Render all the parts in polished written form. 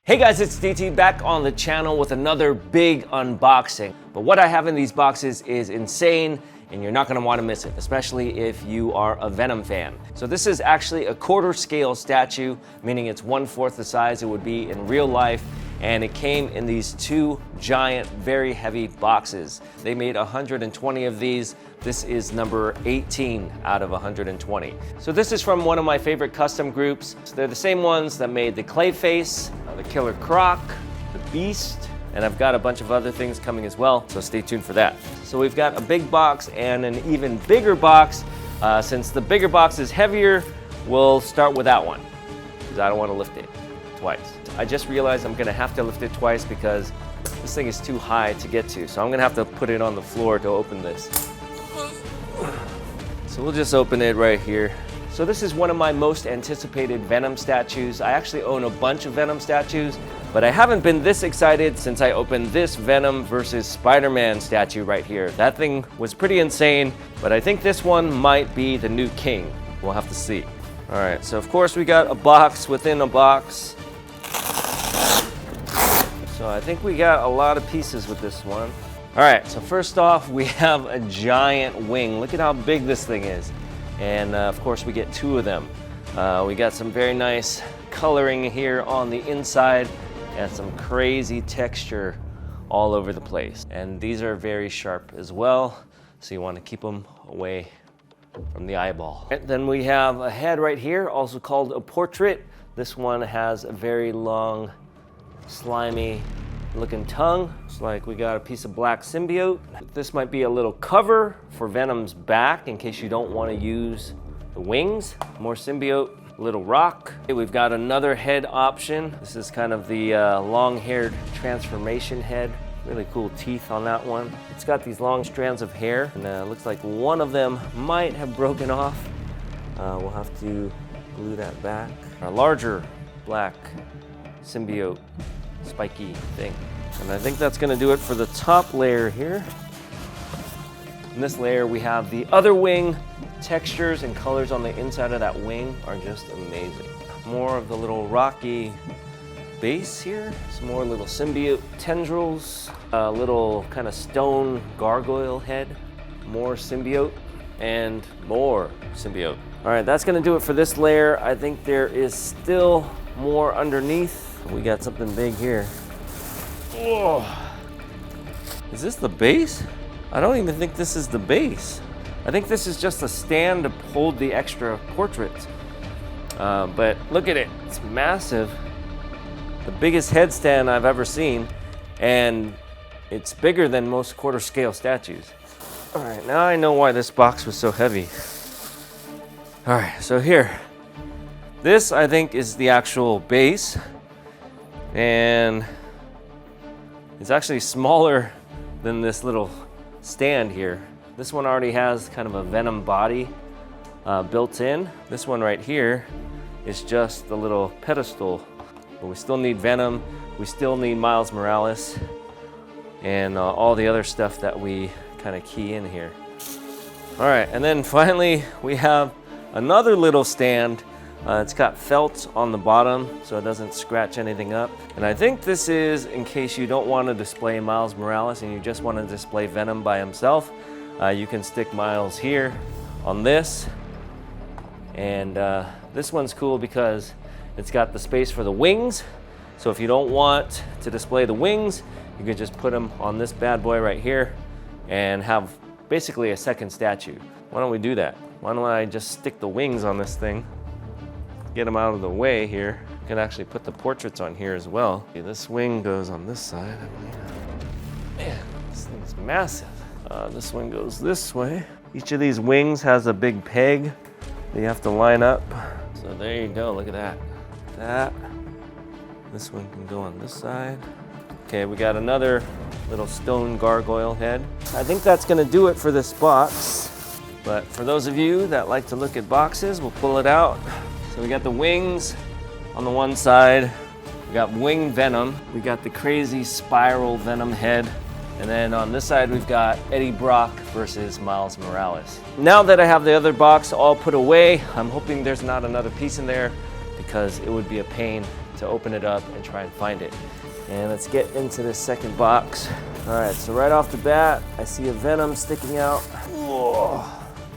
Hey guys, it's DT back on the channel with another big unboxing. But what I have in these boxes is insane and you're not gonna wanna miss it, especially if you are a Venom fan. So this is actually a quarter scale statue, meaning it's 1/4 the size it would be in real life. And it came in these two giant, very heavy boxes. They made 120 of these. This is number 18 out of 120. So this is from one of my favorite custom groups. So they're the same ones that made the Clayface, the Killer Croc, the Beast, and I've got a bunch of other things coming as well, so stay tuned for that. So we've got a big box and an even bigger box. Since the bigger box is heavier, we'll start with that one, because I don't want to lift it twice. I just realized I'm gonna have to lift it twice because this thing is too high to get to, so I'm gonna have to put it on the floor to open this. So we'll just open it right here. So this is one of my most anticipated Venom statues. I actually own a bunch of Venom statues, but I haven't been this excited since I opened this Venom versus Spider-Man statue right here. That thing was pretty insane, but I think this one might be the new king. We'll have to see. All right, so of course we got a box within a box. So I think we got a lot of pieces with this one. All right, so first off, we have a giant wing. Look at how big this thing is. And of course we get two of them. We got some very nice coloring here on the inside and some crazy texture all over the place. And these are very sharp as well, so you want to keep them away from the eyeball. And then we have a head right here, also called a portrait. This one has a very long, slimy looking tongue. It's like we got a piece of black symbiote. This might be a little cover for Venom's back in case you don't want to use the wings. More symbiote, little rock. Okay, we've got another head option. This is kind of the long-haired transformation head. Really cool teeth on that one. It's got these long strands of hair, and it looks like one of them might have broken off. We'll have to glue that back. A larger black symbiote spiky thing. And I think that's gonna do it for the top layer here. In this layer we have the other wing. Textures and colors on the inside of that wing are just amazing. More of the little rocky base here. Some more little symbiote tendrils. A little kind of stone gargoyle head. More symbiote and more symbiote. All right, that's gonna do it for this layer. I think there is still more underneath. We got something big here. Oh. Is this the base? I don't even think this is the base. I think this is just a stand to hold the extra portraits. But look at it, it's massive. The biggest headstand I've ever seen, and it's bigger than most quarter scale statues. All right, now I know why this box was so heavy. All right, so here. This, I think, is the actual base. And it's actually smaller than this little stand here. This one already has kind of a Venom body built in. This one right here is just the little pedestal. But we still need Venom, we still need Miles Morales, and all the other stuff that we kind of key in here. All right, and then finally we have another little stand. It's got felt on the bottom so it doesn't scratch anything up. And I think this is in case you don't want to display Miles Morales and you just want to display Venom by himself. You can stick Miles here on this. And this one's cool because it's got the space for the wings. So if you don't want to display the wings, you can just put them on this bad boy right here and have basically a second statue. Why don't we do that? Why don't I just stick the wings on this thing? Get them out of the way here. You can actually put the portraits on here as well. Okay, this wing goes on this side. Man, this thing's massive. This one goes this way. Each of these wings has a big peg that you have to line up. So there you go, look at that. That. This one can go on this side. Okay, we got another little stone gargoyle head. I think that's gonna do it for this box. But for those of you that like to look at boxes, we'll pull it out. So we got the wings on the one side. We got Winged Venom. We got the crazy spiral Venom head. And then on this side, we've got Eddie Brock versus Miles Morales. Now that I have the other box all put away, I'm hoping there's not another piece in there because it would be a pain to open it up and try and find it. And let's get into this second box. All right, so right off the bat, I see a Venom sticking out. Whoa.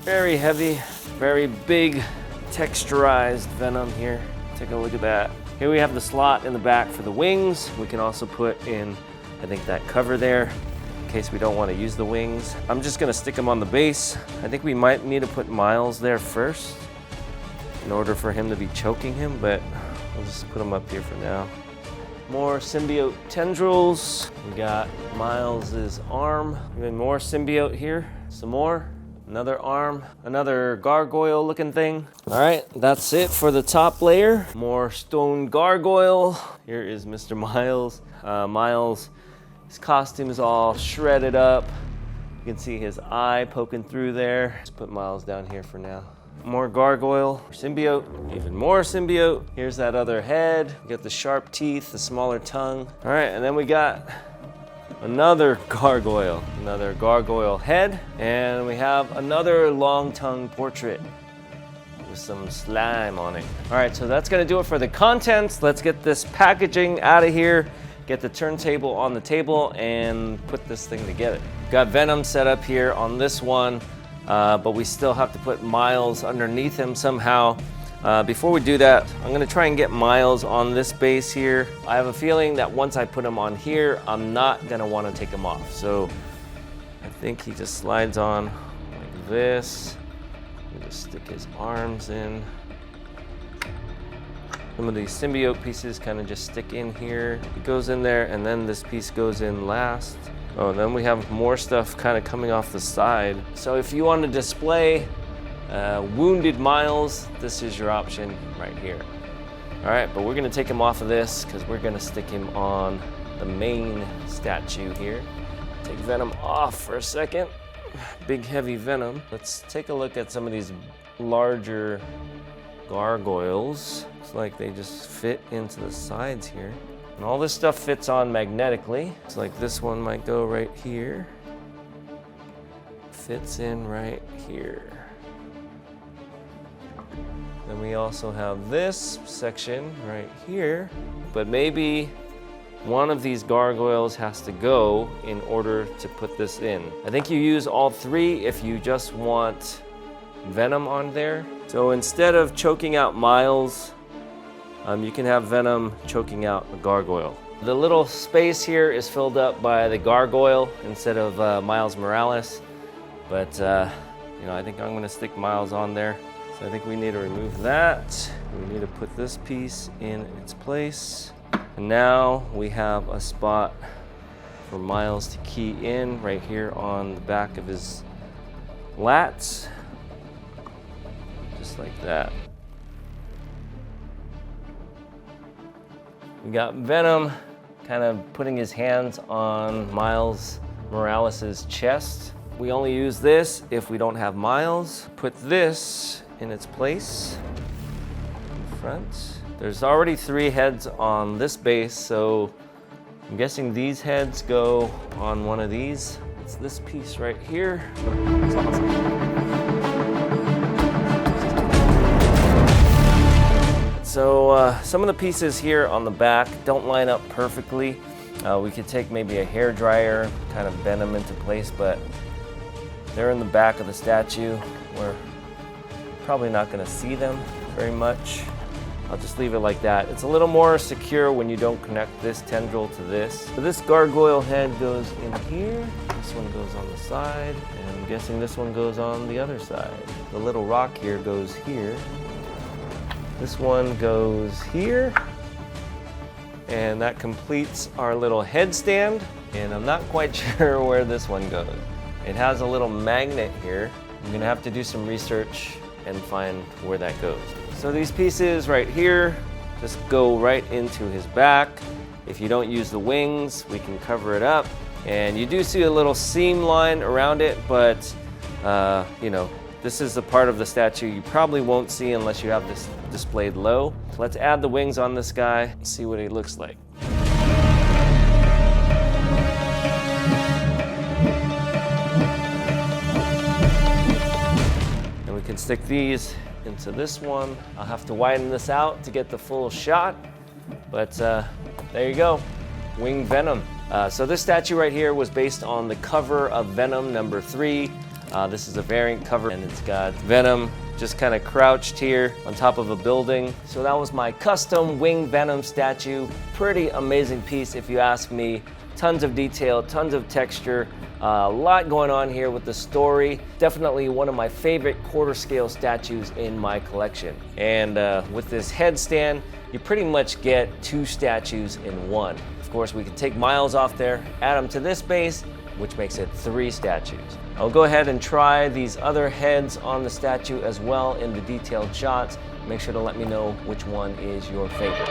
Very heavy, very big, texturized Venom here. Take a look at that. Here we have the slot in the back for the wings. We can also put in, I think, that cover there in case we don't want to use the wings. I'm just gonna stick them on the base. I think we might need to put Miles there first in order for him to be choking him, but we'll just put him up here for now. More symbiote tendrils. We got Miles's arm. Even more symbiote here. Some more. Another arm. Another gargoyle looking thing. All right, that's it for the top layer. More stone gargoyle. Here is Mr. Miles. Miles, his costume is all shredded up. You can see his eye poking through there. Let's put Miles down here for now. More gargoyle, symbiote, even more symbiote. Here's that other head. We got the sharp teeth, the smaller tongue. All right, and then we got another gargoyle head. And we have another long tongue portrait with some slime on it. All right, so that's gonna do it for the contents. Let's get this packaging out of here, get the turntable on the table, and put this thing together. Got Venom set up here on this one. But we still have to put Miles underneath him somehow. Before we do that, I'm gonna try and get Miles on this base here. I have a feeling that once I put him on here, I'm not gonna wanna take him off. So I think he just slides on like this. We just stick his arms in. Some of these symbiote pieces kind of just stick in here. It goes in there, and then this piece goes in last. Oh, and then we have more stuff kind of coming off the side. So if you want to display wounded Miles, this is your option right here. All right, but we're gonna take him off of this because we're gonna stick him on the main statue here. Take Venom off for a second. Big heavy Venom. Let's take a look at some of these larger gargoyles. Looks like they just fit into the sides here. And all this stuff fits on magnetically. It's like this one might go right here. Fits in right here. Then we also have this section right here. But maybe one of these gargoyles has to go in order to put this in. I think you use all three if you just want Venom on there. So instead of choking out Miles, you can have Venom choking out a gargoyle. The little space here is filled up by the gargoyle instead of Miles Morales. But you know, I think I'm gonna stick Miles on there. So I think we need to remove that. We need to put this piece in its place. And now we have a spot for Miles to key in right here on the back of his lats. Just like that. We got Venom kind of putting his hands on Miles Morales' chest. We only use this if we don't have Miles. Put this in its place in front. There's already 3 heads on this base, so I'm guessing these heads go on one of these. It's this piece right here. So some of the pieces here on the back don't line up perfectly. We could take maybe a hair dryer, kind of bend them into place, but they're in the back of the statue. We're probably not gonna see them very much. I'll just leave it like that. It's a little more secure when you don't connect this tendril to this. So this gargoyle head goes in here. This one goes on the side, and I'm guessing this one goes on the other side. The little rock here goes here. This one goes here, and that completes our little headstand, and I'm not quite sure where this one goes. It has a little magnet here. I'm gonna have to do some research and find where that goes. So these pieces right here just go right into his back. If you don't use the wings, we can cover it up. And you do see a little seam line around it, but you know, this is the part of the statue you probably won't see unless you have this displayed low. So let's add the wings on this guy and see what he looks like. And we can stick these into this one. I'll have to widen this out to get the full shot. But there you go, Winged Venom. So this statue right here was based on the cover of Venom #3. This is a variant cover, and it's got Venom just kind of crouched here on top of a building. So that was my custom Winged Venom statue. Pretty amazing piece if you ask me. Tons of detail, tons of texture, a lot going on here with the story. Definitely one of my favorite quarter scale statues in my collection. And with this headstand, you pretty much get 2 statues in one. Of course, we can take Miles off there, add him to this base, which makes it 3 statues. I'll go ahead and try these other heads on the statue as well in the detailed shots. Make sure to let me know which one is your favorite.